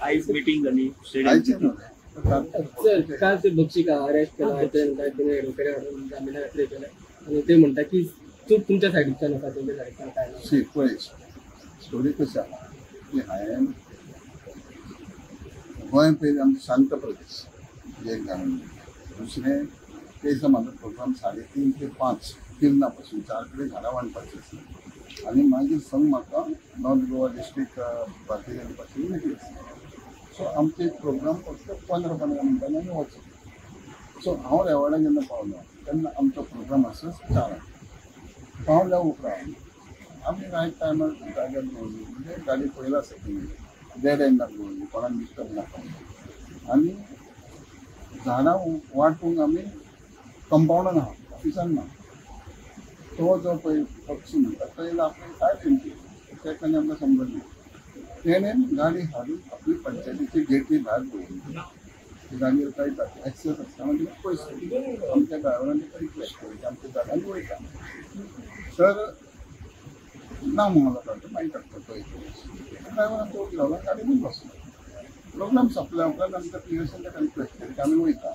आयज मीटिंग जाली आयचे स्टेडियम न्हू काल ते बक्षीक अरेस्ट केला जामिना खातीर केला आणि ते म्हणटा की चूक तुमच्या सायडीच्यान आसा तुमच्या सायडीच्यान काय ना शी पळय स्टोरी कशी आसा की हांवें गोंय पयलीं आमचो शांत प्रदेश एक जाणून दुसरें तेजो म्हाजो प्रोग्राम 3:30 ते 5 किरना पासून 4 कडेन झाडां वाडपाचें आसलें आनी मागीर संग म्हाका north Goa district Bharatiya Janata party meeting आसली सो आमचे एक प्रोग्राम फक्त 15 मिनटांनी आमी वचप सो हांव रेवाडा जेन्ना पावलो तेन्ना आमचो प्रोग्राम आसा 4 पावल्या उपरांत आमी रायट टायमार जाग्यार दवरली म्हणजे गाडी पयला सेकंड डेड एंडाक दवरली कोणाक डिस्टर्ब नाका आनी झाडां वाटूंक आमी कंपाउंडान आहा ऑफिसान ना तो जो पळय पक्षी म्हणटा पयला आपले काय तेंची तेका आमकां संबंद ना तेणेन गाडी हाडून आपली पंचायतीची गेटी भायर दवरली ती गाडयेर कळटा एक्सेस आसता म्हणजे पयस आमच्या ड्रायव्हरान तेका रिक्वेस्ट केली की आमच्या जाग्यान वयता तर ना म्हाका कळटा मागीर काडटा तो ड्रायव्हरान तो घालून गाडयेन बसलो प्रोग्राम सोंपल्या उपरांत आमकां पियर्सान तेका रिक्वेस्ट केली की आमी वयता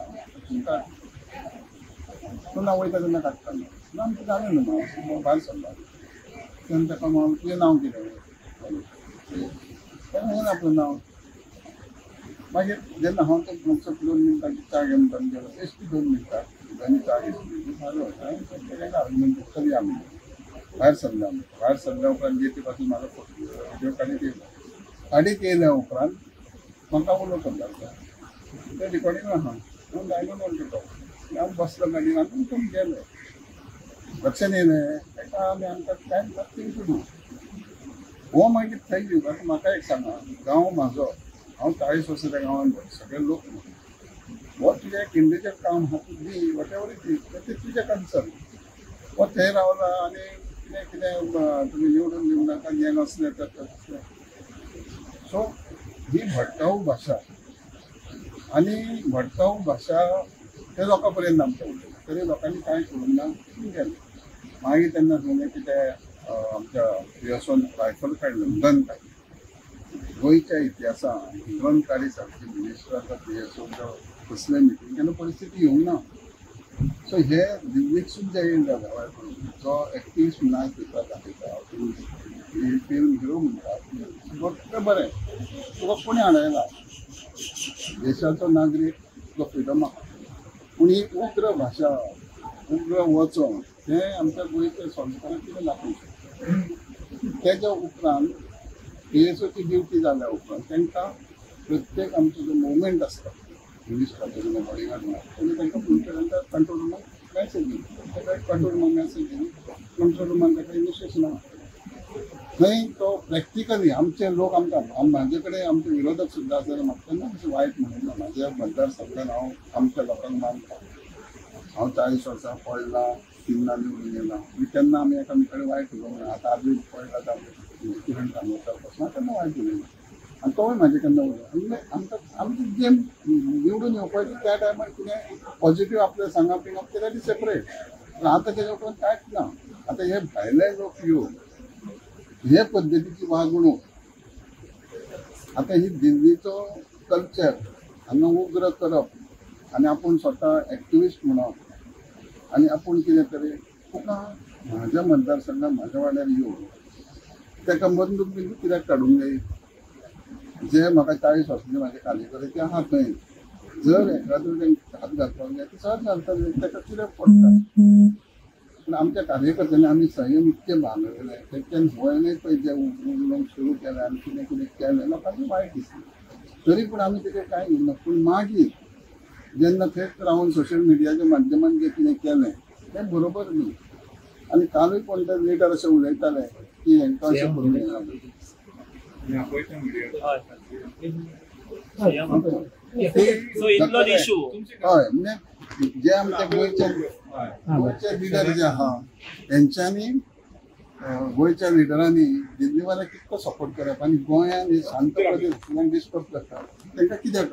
तुमकां पूण हांव वयता तेन्ना काडटालो ना आमकां जालें न्हू भायर सरलो तेन्ना ताका म्हणून तुजें नांव कितें तेन्ना म्हणून आपलें नांव मागीर जेन्ना हांव तो मातसो 2 मिनटांची च्या घेवन गेलो बेश्टी 2 मिनटां आनी च्या घेतली जालो तेका आर्ग्युमेंट चली आमी भायर सरल्या उपरांत गेटी पासून म्हाका फोटो काडीत येयल्या उपरांत म्हाका उलोवप करता तें रिकॉर्डिंग आहा पूण आयलो म्हणटा तो हांव बसलो गाडयेन आनी उठून गेलो लक्षान येयलें तेका आमी आमकां टायम नथींग टू डू हो मागीर थंय येवपाक म्हाका एक सांगा गांव म्हाजो हांव 40 वर्सां त्या गांवांत सगळे लोक हो तुजें एक इंडिविज्युअल काम आहा तूं the what ever it is तें तुजें कन्सर्न हो थंय रावला आनी कितें कितें तुमी निवडून दिवं नाका हें नसलें तसलें सो ही भटकाऊ भाशा आनी भटकाऊ भाशा ते लोकां पर्यंत आमच्या उलयली तरी लोकांनी कांय करूंक ना गेले मागीर तेन्ना सांगलें की ते आमच्या यशवंत रायफल काडलें गन काडलें गोंयच्या इतिहासान गन काडी सारकी मिनिस्टर आसा यशवंत कसले मिटींग केन्ना परिस्थिती येवंक ना सो हे दिल्लीक सुद्दां येयन जाला जो एक्टिव्हिस्ट नाच दिता दाखयता फिल्म हिरो म्हणटा गोष्ट बरें तुका कोणी हाडयला देशाचो नागरीक तुका फ्रिडम आहा पूण ही उग्र भाशा उग्र वचोन हें आमच्या गोंयच्या संस्कारांत कितें दाखोवचें तेज्या उपरांत PSOची ड्युटी जाल्या उपरांत तांकां प्रत्येक आमचो जो मुवमेंट आसता मिनिस्टराचो जेन्ना बॉडीगार्ड ना तेन्ना तांकां पुलिसांच्या कंट्रोल रुमाक मॅसेज दिली ताका कंट्रोल रुमाक मॅसेज दिली कंट्रोल रुमान ताका इनिशिएशन आहा थंय तो प्रॅक्टिकली आमचे लोक आमकां म्हाजे कडेन आमचे विरोधक सुद्दां आसा जाल्यार म्हाका केन्ना अशें वायट म्हणूंक ना म्हाज्या मतदारसंघान हांव आमच्या लोकांक मानता हांव 40 वर्सां पळयलां तिन्ना निवडून येयलां केन्ना आमी एकामेका कडेन वायट उलोवंक ना आतां आजून पळयलां किरण कामोडकर पासून केन्ना वायट उलयना आनी तोय म्हाजे केन्ना उलयना आमकां आमची गेम निवडून येवपाची त्या टायमार कितें पॉझिटीव आपलें सांगप बिंगप केल्यार ती सेपरेट पूण आतां तेज्या उपरांत कांयच ना आतां हे भायले लोक येवन हे पद्दतीची वागणूक आतां ही दिल्लीचो कल्चर हांगा उग्र करप आनी आपूण स्वता एक्टिविस्ट म्हणप आनी आपूण कितें तरी तुका म्हाज्या मतदारसंघात म्हाज्या वाड्यार येवन ताका बंदूक बिंदूक कित्याक काडूंक जाय जे म्हाका 40 वर्सांचे म्हाजे कार्यकर्ते आहा थंय जर एखादो तांकां हात घालपाक जाय ते सहज घालतले ताका कित्याक पडटा पूण आमच्या कार्यकर्त्यांनी आमी संयम इतके बाळगले तेंच्यान वयले पळय जे उलोवंक सुरू केलें आनी कितें कितें केलें लोकांनी वायट दिसलें तरी पूण आमी तेजेर कांय उरना पूण मागीर जेन्ना थंयच रावन सोशल मिडियाच्या माध्यमान जें कितें केलें तें बरोबर न्ही आनी कालूय कोण तरी लिडर अशें उलयताले की हेंकां अशें करूंक जाय हय म्हणजे जे आमचे गोंयचे लिडर जे आहा तेंच्यांनी गोंयच्या लिडरांनी दिल्लीवाल्याक कितको सपोर्ट करप आनी गोंयान शांत प्रदेश डिस्टर्ब करता तांकां कित्याक